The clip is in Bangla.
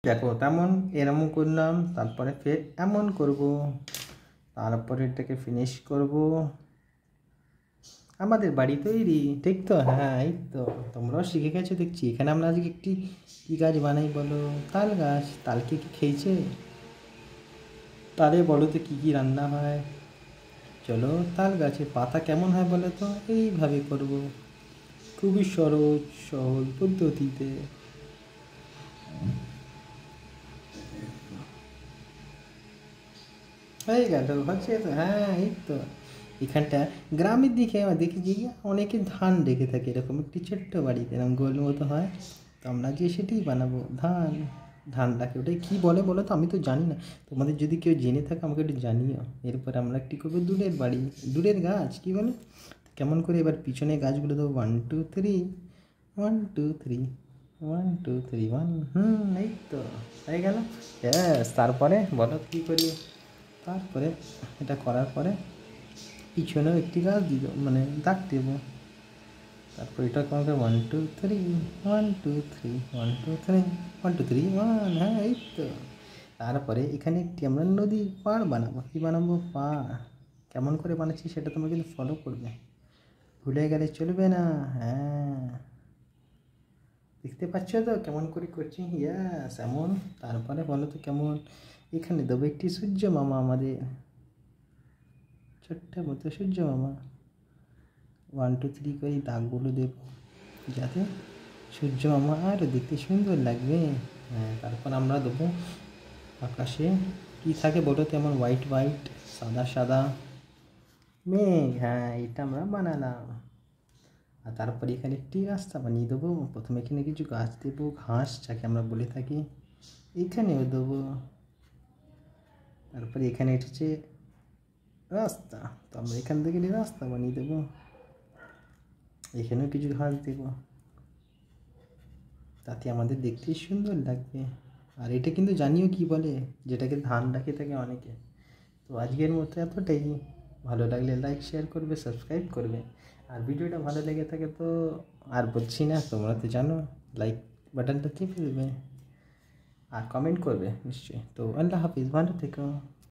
দেখো তেমন এরকম করলাম, তারপরে ফের এমন করব, তারপরে এটাকে ফিনিশ করব। আমাদের বাড়ি তৈরি, ঠিক তো? হ্যাঁ, এই তো তোমরাও শিখে গেছো দেখছি। এখানে আমরা আজকে একটি কী গাছ বানাই বলো? তাল গাছ। তালকে কি খেয়েছে? তালে বলো তো কী কী রান্না হয়? চলো, তাল গাছের পাতা কেমন হয় বলো তো? এইভাবে করব, খুবই সহজ পদ্ধতিতে। হয়ে গেল, হচ্ছে তো। হ্যাঁ, এই তো। এখানটা গ্রামের দিকে আমার দেখেছি অনেকে ধান রেখে থাকে এরকম একটি ছোট্ট বাড়িতে, এরকম গোল মতো হয়। তো আমরা যে সেটাই বানাবো, ধান রাখে। ওটাই কী বলে বলো তো? আমি তো জানি না। তোমাদের যদি কেউ জেনে থাকে আমাকে একটু জানিও। এরপরে আমরা একটি করবো দূরের বাড়ি, দূরের গাছ কী বলে, কেমন করে এবার পিছনে গাছগুলো দেবো। 1 2 3, 1 2 3, 1 2 3, 1। এই তো হয়ে গেল। ব্যাস, তারপরে বলো কী করি? তারপরে এটা করার পরে পিছনেও একটি গাছ দিল, মানে দাগ দেবো। তারপর এটা আমাকে 1 2 3, 1 2 3, 1 2 3, 1 2 3, 1। হ্যাঁ, এই তো। তারপরে এখানে একটি আমরা নদী পাড় বানাবো। কী বানাবো? পাড়। কেমন করে বানাচ্ছি সেটা তোমরা কিন্তু ফলো করবে, ভুলে গেলে চলবে না। হ্যাঁ, দেখতে পাচ্ছ তো কেমন করে করছি? ইয়াস, এমন। তারপরে বলো তো কেমন? এখানে দেবো একটি সূর্য মামা, আমাদের ছোট্ট মতো সূর্য মামা। 1 2 3 করে দাগগুলো দেব, যাতে সূর্য মামা আরও দেখতে সুন্দর লাগবে। হ্যাঁ, তারপর আমরা দেবো আকাশে কী থাকে বলো তো? এমন হোয়াইট হোয়াইট, সাদা সাদা মেঘ। হ্যাঁ, এটা আমরা বানালাম। আর তারপরে এখানে একটি রাস্তা বানিয়ে দেবো। প্রথমে এখানে কিছু গাছ দেবো, ঘাস যাকে আমরা বলে থাকি, এখানেও দেবো। তারপরে এখানে এসেছে রাস্তা, তো আমরা এখান থেকে রাস্তা বানিয়ে দেবো। এখানেও কিছু ঘাস দেবো, তাতে আমাদের দেখতে সুন্দর লাগবে। আর এটা কিন্তু জানিও কি বলে, যেটাকে ধান রাখে থাকে অনেকে। তো আজকের মতো এতটাই। ভালো লাগলে লাইক শেয়ার করবে, সাবস্ক্রাইব করবে। আর ভিডিওটা ভালো লেগে থাকে তো আর বলছি না, তোমরা তো জানো, লাইক বাটনটা চেপে দেবে আর কমেন্ট করবে নিশ্চয়ই। তো আল্লাহ হাফিজ, ভালো থেকো।